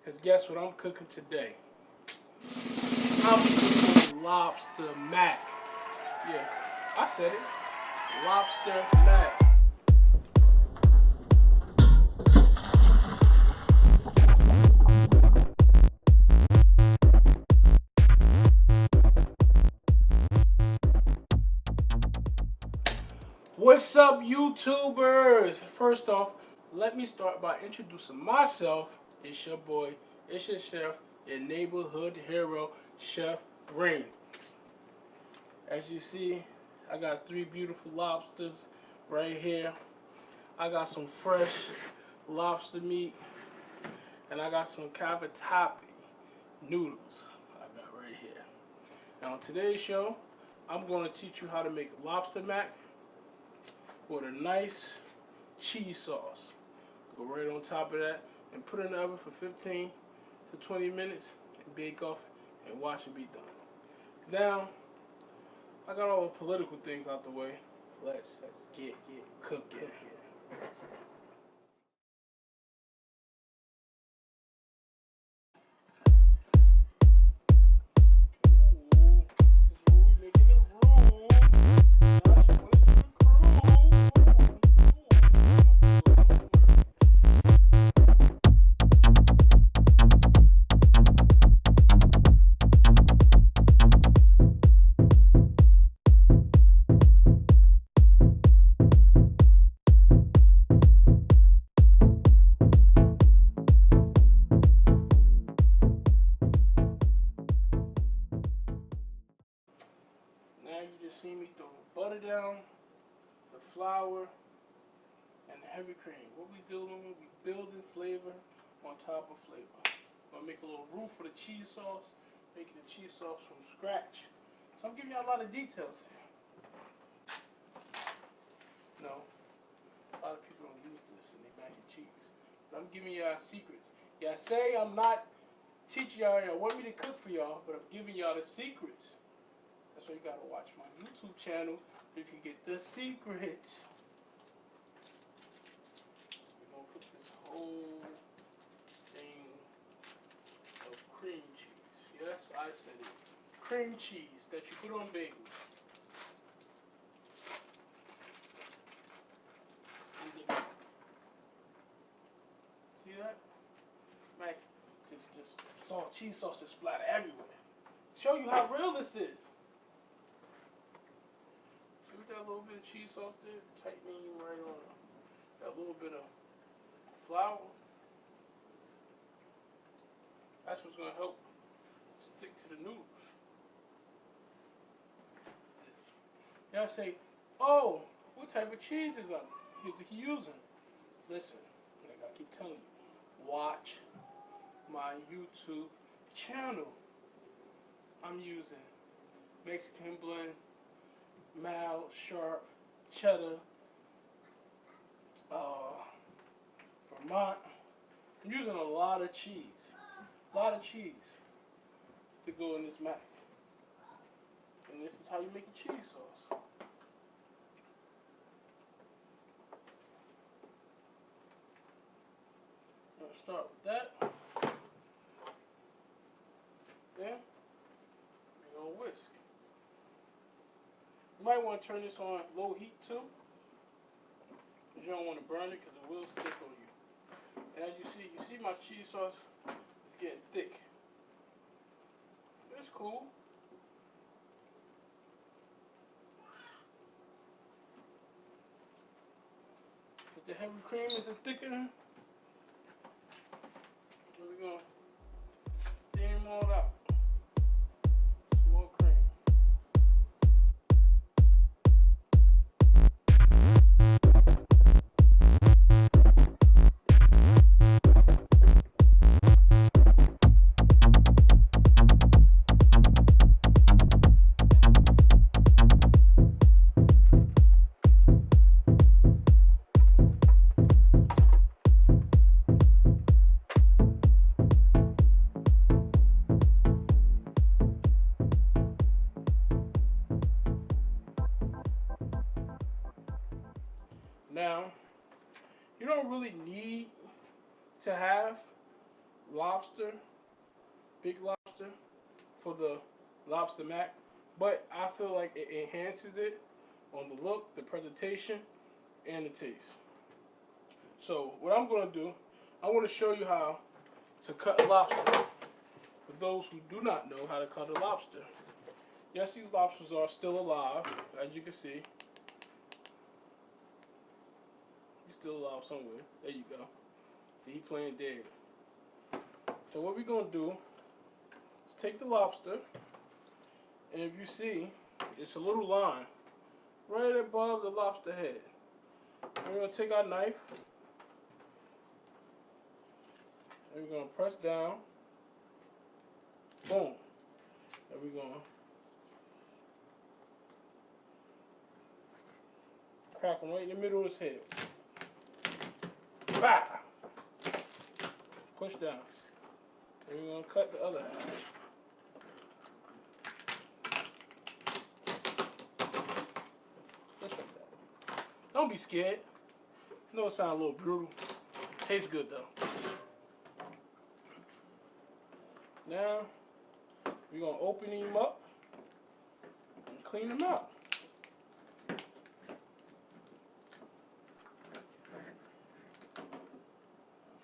Because guess what I'm cooking today? I'm cooking lobster mac. Yeah, I said it. Lobster mac. What's up, YouTubers? First off, let me start by introducing myself. It's your boy, it's your chef, your neighborhood hero, Chef Rain. As you see, I got 3 beautiful lobsters right here. I got some fresh lobster meat, and I got some CAVATAPPI noodles I got right here. Now, on today's show, I'm going to teach you how to make lobster mac with a nice cheese sauce. Go right on top of that and put it in the oven for 15 to 20 minutes and bake off and watch it be done. Now, I got all the political things out the way. Let's get cooking. Now you just see me throw the butter down, the flour, and the heavy cream. What we doing? We building flavor on top of flavor. I'm gonna make a little roux for the cheese sauce, making the cheese sauce from scratch. So I'm giving you a lot of details here. No, a lot of people don't use this in their mac and cheese. But I'm giving y'all secrets. Y'all say I'm not teaching y'all, y'all want me to cook for y'all, but I'm giving y'all the secrets. That's why you gotta watch my YouTube channel so you can get the secrets. We're gonna put this whole thing of cream cheese. Yes, I said it. Cream cheese that you put on bagels. See that? Mac, this cheese sauce just splatter everywhere. Show you how real this is. That little bit of cheese sauce there, tightening right on that little bit of flour. That's what's going to help stick to the noodles. Y'all say, oh, what type of cheese is he using? Listen, like I keep telling you, watch my YouTube channel. I'm using Mexican blend, mild, sharp, cheddar, Vermont. I'm using a lot of cheese to go in this mac. And this is how you make a cheese sauce. I'm gonna start with that. Then we're gonna whisk. You might want to turn this on low heat too, because you don't want to burn it because it will stick on you. And as you see my cheese sauce is getting thick. It's cool. If the heavy cream isn't thick enough, we're going to steam all out. Some more cream. Now, you don't really need to have lobster, big lobster, for the lobster mac, but I feel like it enhances it on the look, the presentation, and the taste. So what I'm going to do, I want to show you how to cut a lobster. For those who do not know how to cut a lobster. Yes, these lobsters are still alive, as you can see. He's still alive somewhere. There you go. See, he playing dead. So what we're going to do is take the lobster, and if you see, it's a little line right above the lobster head. We're going to take our knife, and we're going to press down. Boom. And we're going to crack him right in the middle of his head. Bah! Push down. And we're going to cut the other half. Just like that. Don't be scared. I know it sounds a little brutal. Tastes good though. Now, we're going to open him up and clean him out.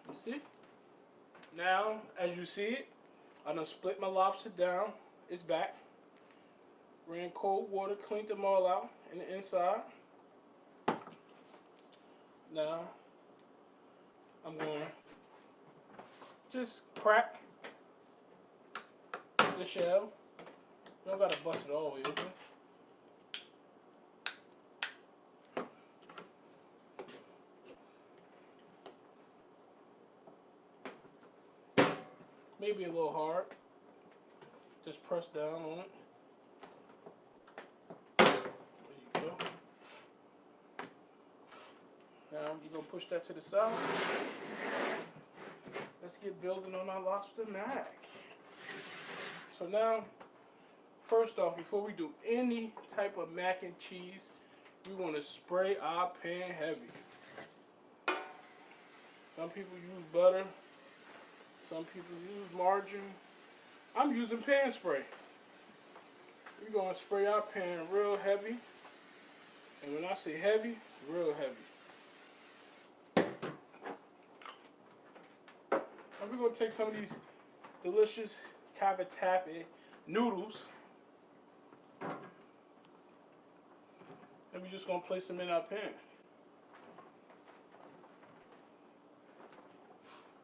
You see? Now, as you see it, I done split my lobster down. It's back. Ran cold water, cleaned them all out in the inside. Now, I'm going to just crack the shell. You don't got to bust it all the way open. Maybe a little hard. Just press down on it. There you go. Now we're going to push that to the side. Let's get building on our lobster mac. So now, first off, before we do any type of mac and cheese, we want to spray our pan heavy. Some people use butter. Some people use margarine. I'm using pan spray. We're going to spray our pan real heavy. And when I say heavy, real heavy. And we're going to take some of these delicious CAVATAPPI noodles. And we're just going to place them in our pan.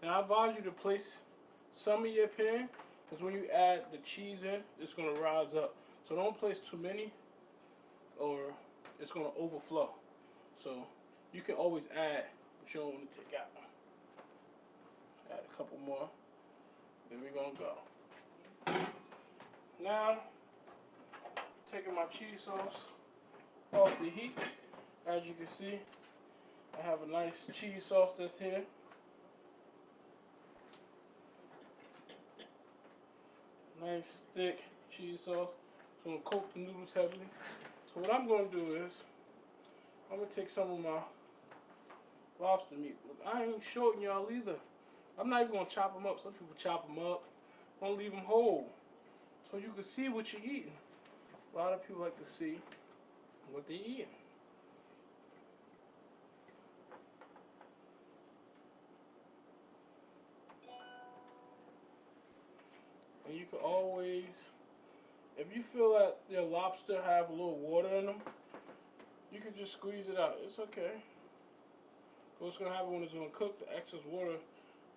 Now I advise you to place some in your pan, because when you add the cheese in, it's going to rise up. So don't place too many, or it's going to overflow. So you can always add what you don't want to take out. Add a couple more, then we're going to go. Now, taking my cheese sauce off the heat. As you can see, I have a nice cheese sauce that's here. Nice thick cheese sauce. So I'm going to coat the noodles heavily. So what I'm going to do is, I'm going to take some of my lobster meat. Look, I ain't shorting y'all either. I'm not even going to chop them up. Some people chop them up. I'm going to leave them whole, so you can see what you're eating. A lot of people like to see what they're eating. And you can always, if you feel that your lobster have a little water in them, you can just squeeze it out. It's okay. What's going to happen when it's going to cook, the excess water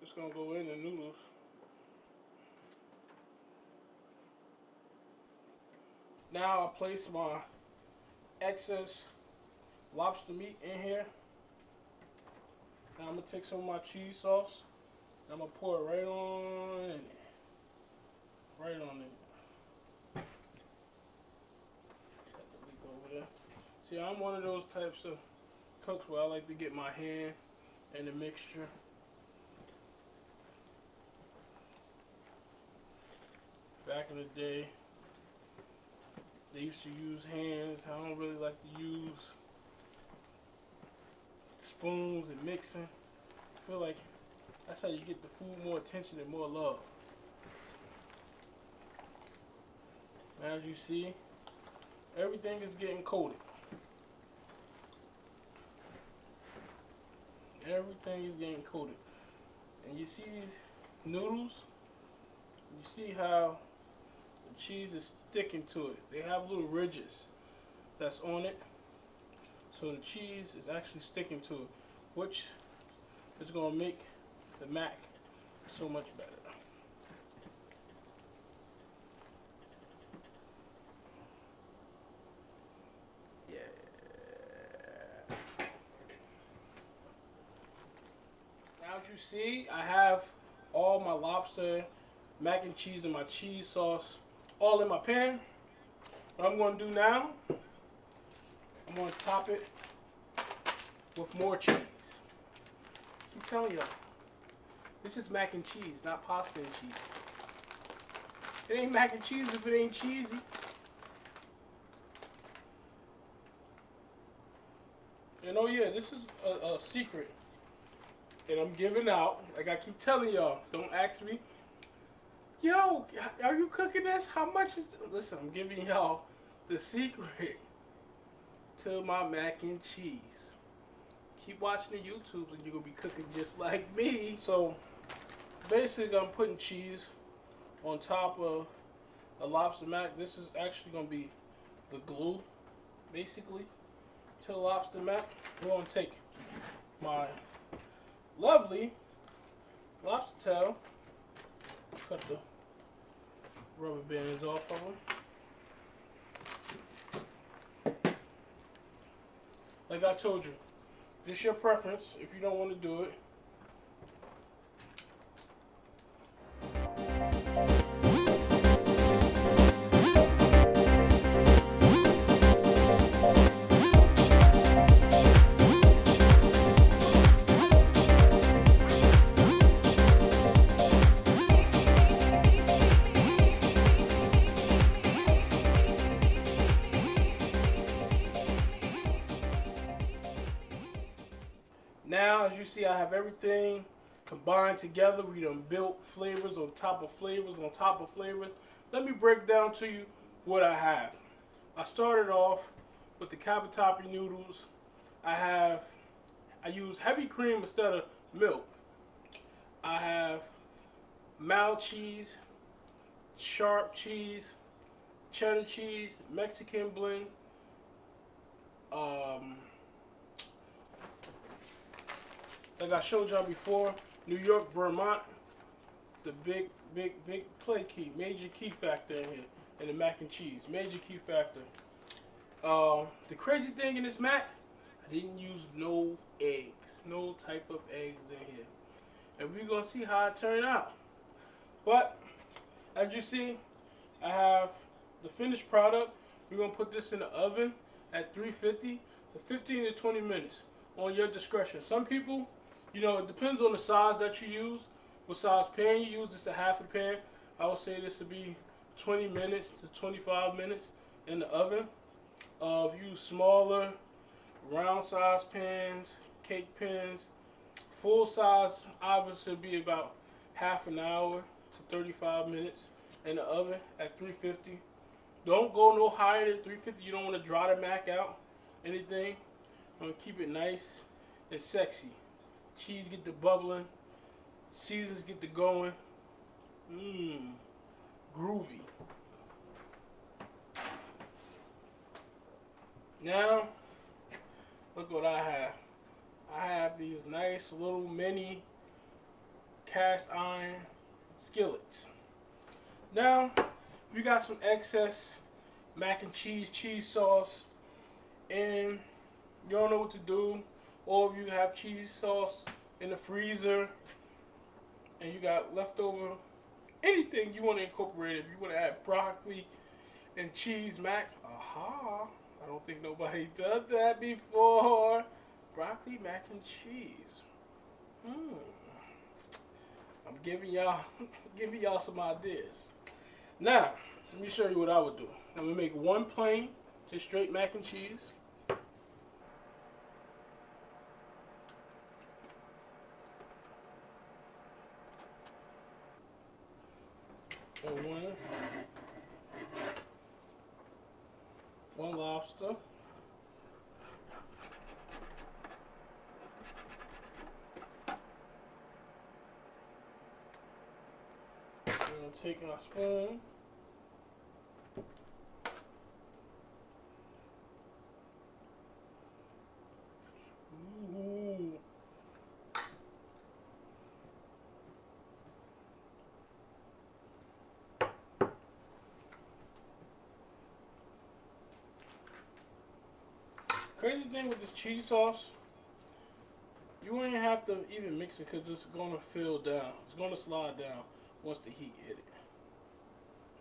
is going to go in the noodles. Now I place my excess lobster meat in here. Now I'm going to take some of my cheese sauce, and I'm going to pour it right on in there. Right on it. Got the leak over there. See, I'm one of those types of cooks where I like to get my hand in the mixture. Back in the day, they used to use hands. I don't really like to use spoons and mixing. I feel like That's how you get the food more attention and more love. Now, as you see, everything is getting coated. Everything is getting coated. And you see these noodles? You see how the cheese is sticking to it. They have little ridges that's on it. So the cheese is actually sticking to it, which is going to make the mac so much better. Yeah. Now as you see, I have all my lobster, mac and cheese, and my cheese sauce all in my pan. What I'm going to do now, I'm going to top it with more cheese. I'm telling y'all, this is mac and cheese, not pasta and cheese. It ain't mac and cheese if it ain't cheesy. And oh yeah, this is a secret that I'm giving out. Like I keep telling y'all, don't ask me, yo, are you cooking this? How much is it? Listen, I'm giving y'all the secret to my mac and cheese. Keep watching the YouTubes and you're going to be cooking just like me. So basically I'm putting cheese on top of a lobster mac. This is actually going to be the glue basically to the lobster mac. We're going to take my lovely lobster tail, cut the rubber bands off of them. Like I told you, this is your preference if you don't want to do it. Now, as you see, I have everything combined together. We done built flavors on top of flavors on top of flavors. Let me break down to you what I have. I started off with the CAVATAPPI noodles. I use heavy cream instead of milk. I have mild cheese, sharp cheese, cheddar cheese, Mexican blend, like I showed y'all before, New York, Vermont, the big play key, major key factor in here, in the mac and cheese, major key factor. The crazy thing in this mac, I didn't use no eggs, no type of eggs in here. And we're going to see how it turned out. But, as you see, I have the finished product. We're going to put this in the oven at 350 for 15 to 20 minutes on your discretion. Some people, you know, it depends on the size that you use. What size pan you use. This is a half a pan. I would say this would be 20 minutes to 25 minutes in the oven. If you use smaller, round size pans, cake pans, full size, obviously would be about half an hour to 35 minutes in the oven at 350. Don't go no higher than 350. You don't want to dry the mac out, anything. I'm going to keep it nice and sexy. Cheese get the bubbling. Seasons get the going. Groovy. Now, look what I have. I have these nice little mini cast iron skillets. Now, if you got some excess mac and cheese, cheese sauce, and you don't know what to do, or if you have cheese sauce in the freezer and you got leftover anything you want to incorporate, if you want to add broccoli and cheese mac, I don't think nobody done that before. Broccoli mac and cheese. I'm giving y'all some ideas. Now, let me show you what I would do. I'm gonna make one plain, just straight mac and cheese. So one lobster. We're gonna take our spoon. Ooh. Crazy thing with this cheese sauce, you won't even have to even mix it because it's gonna fill down. It's gonna slide down once the heat hit it.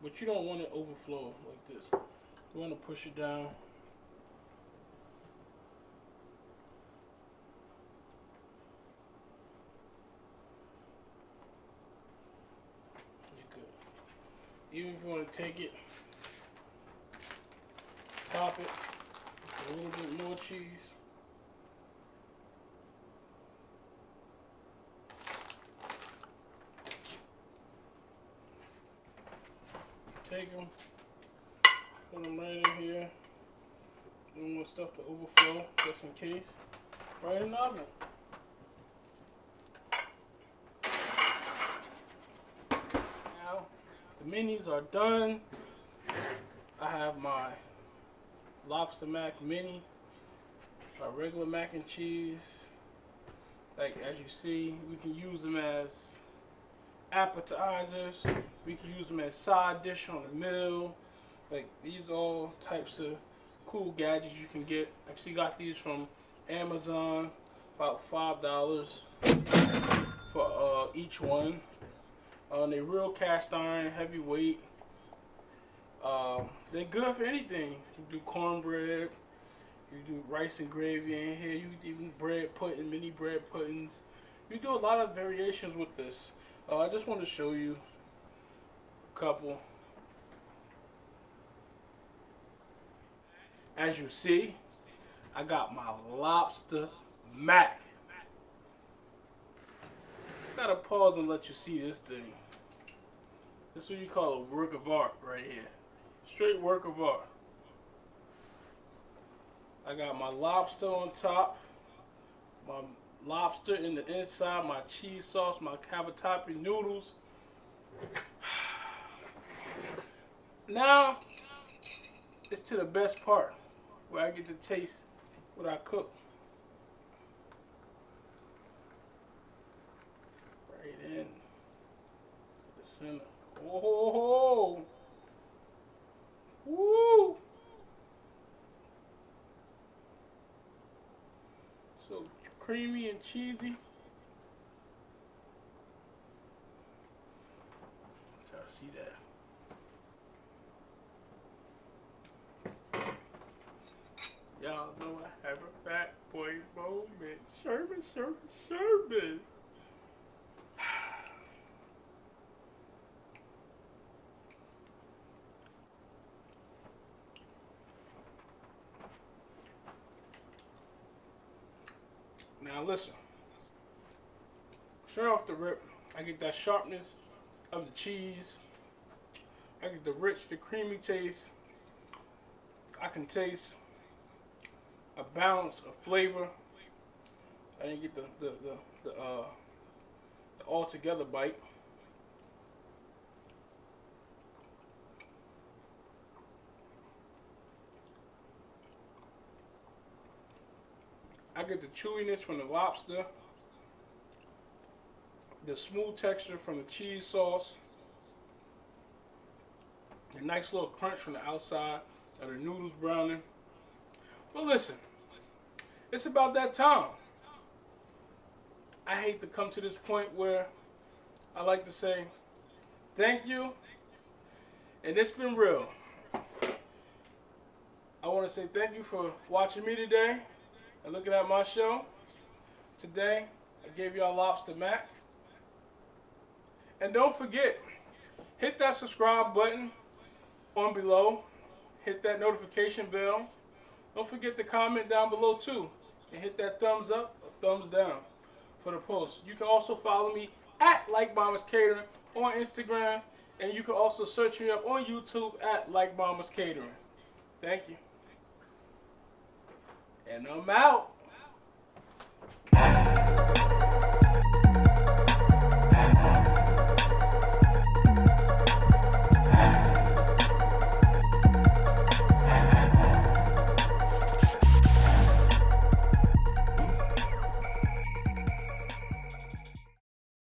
But you don't want it overflow like this. You want to push it down. You're good. Even if you want to take it, top it with a little bit more cheese. Take them, put them right in here. Don't want stuff to overflow, just in case. Right in the oven. Now, the minis are done. I have my lobster mac mini, my regular mac and cheese. Like as you see, we can use them as appetizers. We can use them as side dish on the meal. Like these are all types of cool gadgets you can get. Actually got these from Amazon, about $5 for each one. They're real cast iron, heavyweight. They're good for anything. You do cornbread, you do rice and gravy in here, you even bread pudding, mini bread puddings. You do a lot of variations with this. I just want to show you a couple. As you see, I got my lobster mac. Gotta pause and let you see this thing. This is what you call a work of art right here. Straight work of art. I got my lobster on top, my lobster in the inside, my cheese sauce, my CAVATAPPI noodles. Now, it's to the best part, where I get to taste what I cook. Right in to the center. Oh, woo! So creamy and cheesy. Try to see that. Y'all know I have a fat boy moment. Sherbet, sherbet, sherbet. Now listen. Straight off the rip, I get that sharpness of the cheese. I get the rich, the creamy taste. I can taste a balance of flavor. I didn't get the all together bite. I get the chewiness from the lobster, the smooth texture from the cheese sauce, the nice little crunch from the outside of the noodles browning. But listen, it's about that time. I hate to come to this point where I like to say thank you, and it's been real. I want to say thank you for watching me today and looking at my show. Today, I gave y'all lobster mac. And don't forget, hit that subscribe button on below. Hit that notification bell. Don't forget to comment down below too. And hit that thumbs up or thumbs down for the post. You can also follow me at Like Mama's Catering on Instagram And you can also search me up on YouTube at Like Mama's Catering. Thank you. And I'm out.